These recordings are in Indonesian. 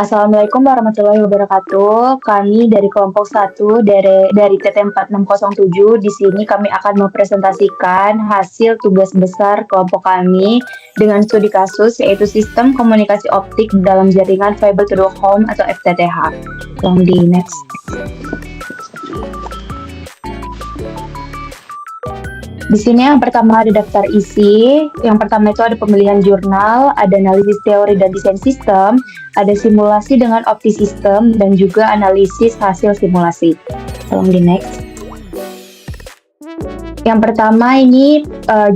Assalamualaikum warahmatullahi wabarakatuh. Kami dari kelompok 1 dari TT4607. Di sini kami akan mempresentasikan hasil tugas besar kelompok kami dengan studi kasus yaitu sistem komunikasi optik dalam jaringan fiber to the home atau FTTH. Tolong di next. Di sini yang pertama ada daftar isi. Yang pertama itu ada pemilihan jurnal, ada analisis teori dan desain sistem, ada simulasi dengan opti sistem, dan juga analisis hasil simulasi. Tolong di next. Yang pertama ini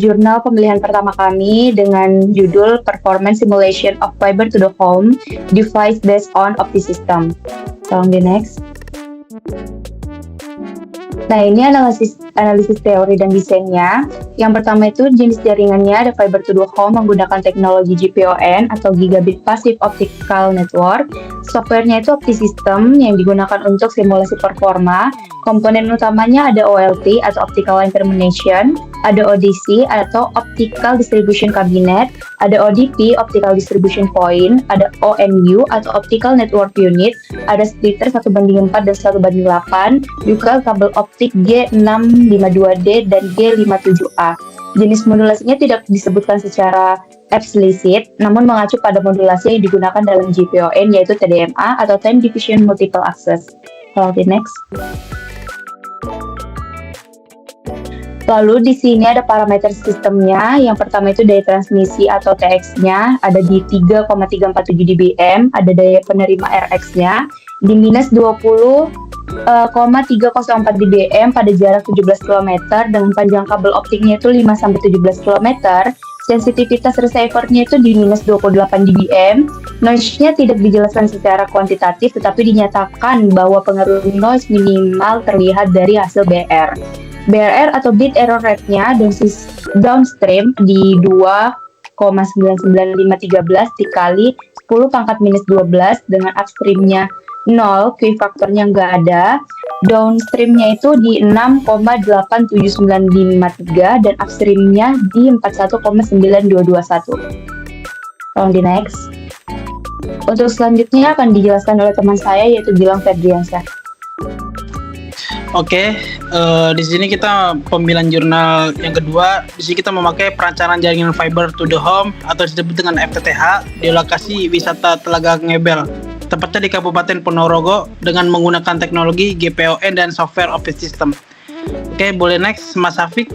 jurnal pemilihan pertama kami dengan judul Performance Simulation of Fiber to the Home Device Based on Opti System. Tolong di next. Nah, ini analisis teori dan desainnya. Yang pertama itu jenis jaringannya ada fiber to the home menggunakan teknologi GPON atau Gigabit Passive Optical Network. Softwarenya itu OptiSystem yang digunakan untuk simulasi performa. Komponen utamanya ada OLT atau Optical Line Termination, ada ODC atau Optical Distribution Cabinet, ada ODP Optical Distribution Point, ada ONU atau Optical Network Unit, ada splitter 1:4 dan 1:8, juga kabel optik G652D dan G57A. Jenis modulasinya tidak disebutkan secara eksplisit, namun mengacu pada modulasi yang digunakan dalam GPON yaitu TDMA atau Time Division Multiple Access. Oke, next. Lalu di sini ada parameter sistemnya. Yang pertama itu daya transmisi atau TX-nya ada di 3,347 dBm, ada daya penerima RX-nya di minus 20,304 dBm pada jarak 17 km dengan panjang kabel optiknya itu 5-17 km. Sensitivitas receiver-nya itu di minus 28 dBm. Noise-nya tidak dijelaskan secara kuantitatif, tetapi dinyatakan bahwa pengaruh noise minimal terlihat dari hasil BR. BRR atau bit error rate-nya downstream di 2,99513 dikali 10 pangkat minus 12 dengan upstream-nya 0, Q faktornya nggak ada. Downstream-nya itu di 6,87953 dan upstream-nya di 41,9221. Tolong di next. Untuk selanjutnya akan dijelaskan oleh teman saya yaitu Gilang Ferdiansyah. Oke, di sini kita pemilihan jurnal yang kedua. Di sini kita memakai perancangan jaringan fiber to the home atau disebut dengan FTTH di lokasi wisata Telaga Ngebel, tepatnya di Kabupaten Ponorogo dengan menggunakan teknologi GPON dan software opti system. Oke, boleh next, Mas Afik.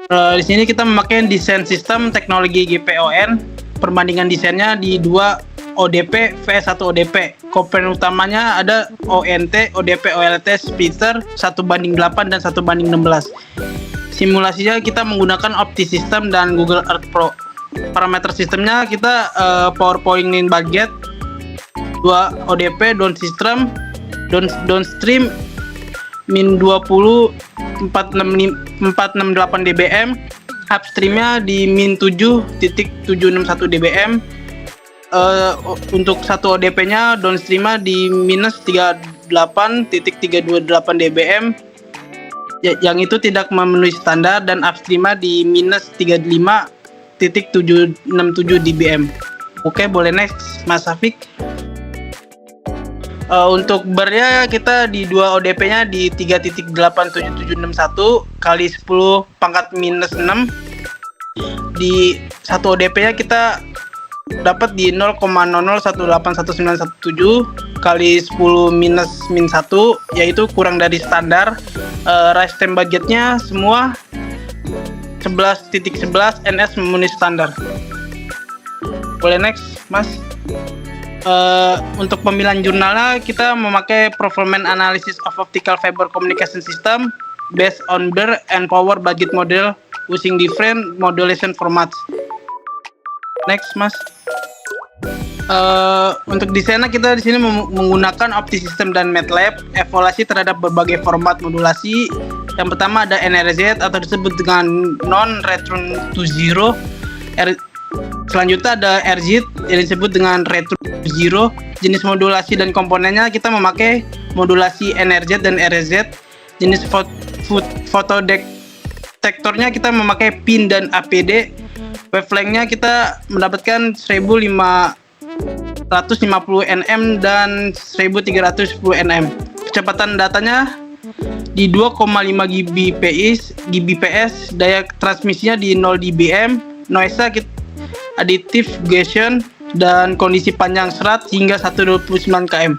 Di sini kita memakai desain sistem teknologi GPON. Perbandingan desainnya di 2 ODP vs 1 ODP. Komponen utamanya ada ONT, ODP, OLT, splitter 1:8 dan 1:16. Simulasinya kita menggunakan Opti System dan Google Earth Pro. Parameter sistemnya kita PowerPoint in budget 2 ODP downstream min 20 468 dBm, upstreamnya di min 7.761 dBm. Untuk 1 ODP-nya downstream-nya di minus 38.328 dBm, yang itu tidak memenuhi standar, dan upstream-nya di minus 35.767 dBm. Oke, boleh next, Mas Safik. Untuk bar-nya kita di 2 ODP-nya di 3.87761 kali 10 pangkat minus 6. Di 1 ODP-nya kita dapat di 0,00181917 kali 10 minus min 1, yaitu kurang dari standar. Rise time budgetnya semua 11.11 NS memenuhi standar. Boleh next, Mas. Untuk pemilihan jurnalnya kita memakai Performance Analysis of Optical Fiber Communication System based on Beer and Power budget model using different modulation formats. Next, Mas. Untuk desainnya kita di sini menggunakan OptiSystem dan MATLAB, evaluasi terhadap berbagai format modulasi. Yang pertama ada NRZ atau disebut dengan non-return to zero. Selanjutnya ada RZ yang disebut dengan return to zero. Jenis modulasi dan komponennya kita memakai modulasi NRZ dan RZ. Jenis fotodetektornya kita memakai PIN dan APD. Wavelength-nya kita mendapatkan 1005 150 nm dan 1310 nm. Kecepatan datanya di 2,5 Gbps, daya transmisinya di 0 dBm, noise additive gaussian, dan kondisi panjang serat hingga 129 km.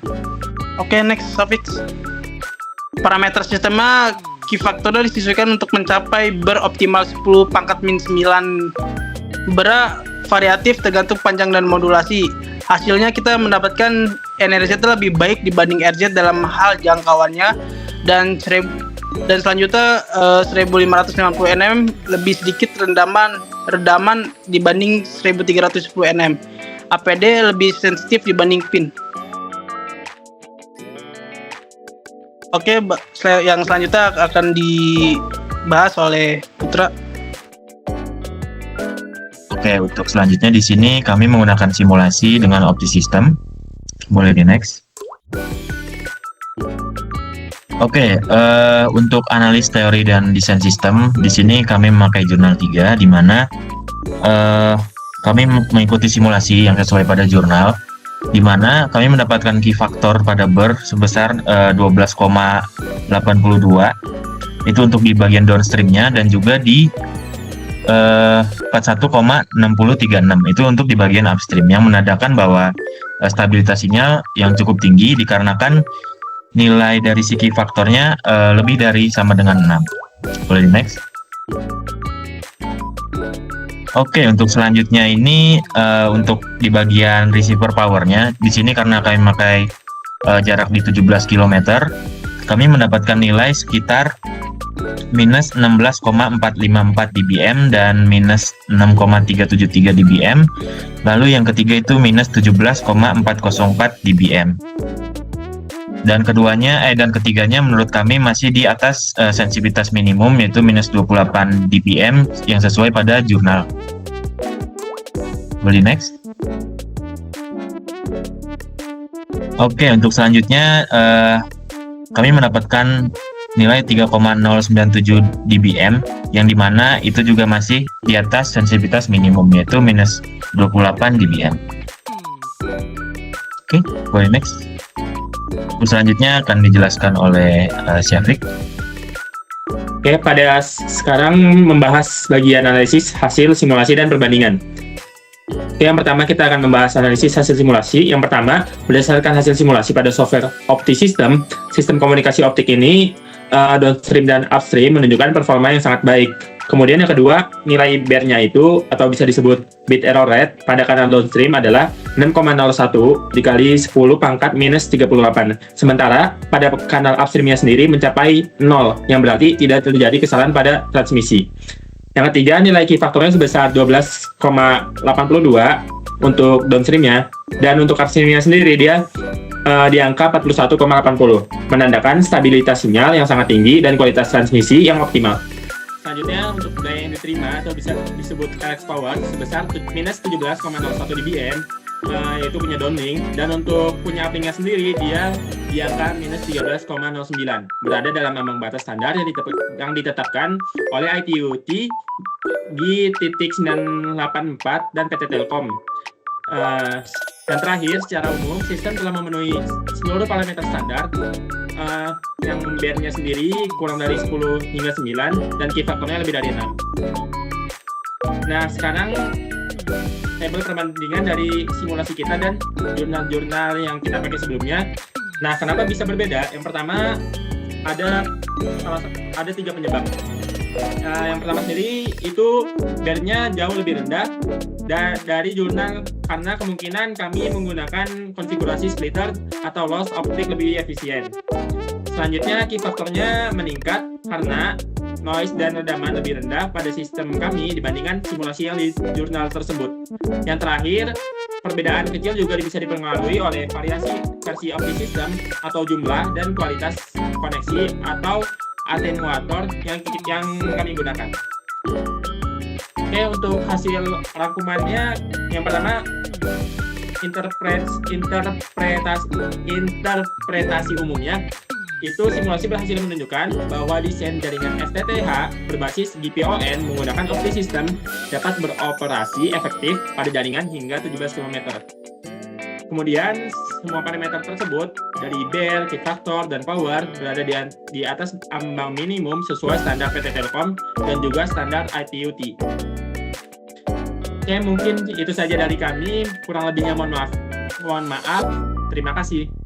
Oke, next Safix. Parameter sistemnya key factor disesuaikan untuk mencapai beroptimal 10 pangkat min 9. Variatif tergantung panjang dan modulasi. Hasilnya kita mendapatkan NRZ lebih baik dibanding RZ dalam hal jangkauannya, dan selanjutnya 1590 nm lebih sedikit redaman dibanding 1310 nm. APD lebih sensitif dibanding pin. Oke, yang selanjutnya akan dibahas oleh Putra. Oke, untuk selanjutnya di sini kami menggunakan simulasi dengan OptiSystem. Boleh di next. Oke, untuk analis teori dan desain sistem, di sini kami memakai jurnal 3, di mana kami mengikuti simulasi yang sesuai pada jurnal, di mana kami mendapatkan key factor pada BER sebesar 12,82. Itu untuk di bagian downstreamnya, dan juga di 41,6036 itu untuk di bagian upstream, yang menandakan bahwa stabilitasinya yang cukup tinggi dikarenakan nilai dari si key faktornya lebih dari sama dengan 6. Boleh di next. Oke, untuk selanjutnya ini untuk di bagian receiver powernya, di sini karena kami memakai jarak di 17 km, kami mendapatkan nilai sekitar minus 16,454 dBm dan minus 6,373 dBm. Lalu yang ketiga itu minus 17,404 dBm. Dan ketiganya menurut kami masih di atas sensitivitas minimum, yaitu minus 28 dBm yang sesuai pada jurnal. Boleh next. Oke, untuk selanjutnya kami mendapatkan nilai 3,097 dBm, yang dimana itu juga masih di atas sensitivitas minimum, yaitu minus 28 dBm. Oke, boleh next. Selanjutnya akan dijelaskan oleh Syafiq. Oke, pada sekarang membahas bagian analisis hasil simulasi dan perbandingan. Oke, yang pertama kita akan membahas analisis hasil simulasi. Yang pertama, berdasarkan hasil simulasi pada software OptiSystem, sistem komunikasi optik ini downstream dan upstream menunjukkan performa yang sangat baik. Kemudian yang kedua, nilai BER-nya itu atau bisa disebut bit error rate pada kanal downstream adalah 6,01 dikali 10 pangkat minus 38. Sementara pada kanal upstream-nya sendiri mencapai 0, yang berarti tidak terjadi kesalahan pada transmisi. Yang ketiga, nilai key faktornya sebesar 12,82 untuk downstream-nya, dan untuk upstream-nya sendiri dia di angka 41,80, menandakan stabilitas sinyal yang sangat tinggi dan kualitas transmisi yang optimal. Selanjutnya, untuk daya yang diterima atau bisa disebut Alex Power sebesar minus 17,01 dBm, yaitu punya downlink, dan untuk punya uplink-nya sendiri dia di angka minus 13,09, berada dalam ambang batas standar yang ditetapkan oleh ITU-T di titik 984 dan PT Telkom. Dan terakhir, secara umum sistem telah memenuhi seluruh parameter standar, yang BER-nya sendiri kurang dari 10 hingga 9 dan key faktornya lebih dari 6. Nah, sekarang tabel perbandingan dari simulasi kita dan jurnal-jurnal yang kita pakai sebelumnya. Nah, kenapa bisa berbeda? Yang pertama, ada 3 penyebab. Yang pertama sendiri itu BER-nya jauh lebih rendah dari jurnal, karena kemungkinan kami menggunakan konfigurasi splitter atau loss optik lebih efisien. Selanjutnya, key faktornya meningkat karena noise dan redaman lebih rendah pada sistem kami dibandingkan simulasi yang di jurnal tersebut. Yang terakhir, perbedaan kecil juga bisa dipengaruhi oleh variasi versi OptiSystem atau jumlah dan kualitas koneksi atau atenuator yang kami gunakan. Oke, untuk hasil rangkumannya, yang pertama, interpretasi umumnya itu simulasi berhasil menunjukkan bahwa desain jaringan FTTH berbasis GPON menggunakan OptiSystem dapat beroperasi efektif pada jaringan hingga 17 km. Kemudian semua parameter tersebut dari bel, key factor, dan power berada di atas ambang minimum sesuai standar PT Telkom dan juga standar ITUT. Oke, mungkin itu saja dari kami. Kurang lebihnya mohon maaf. Terima kasih.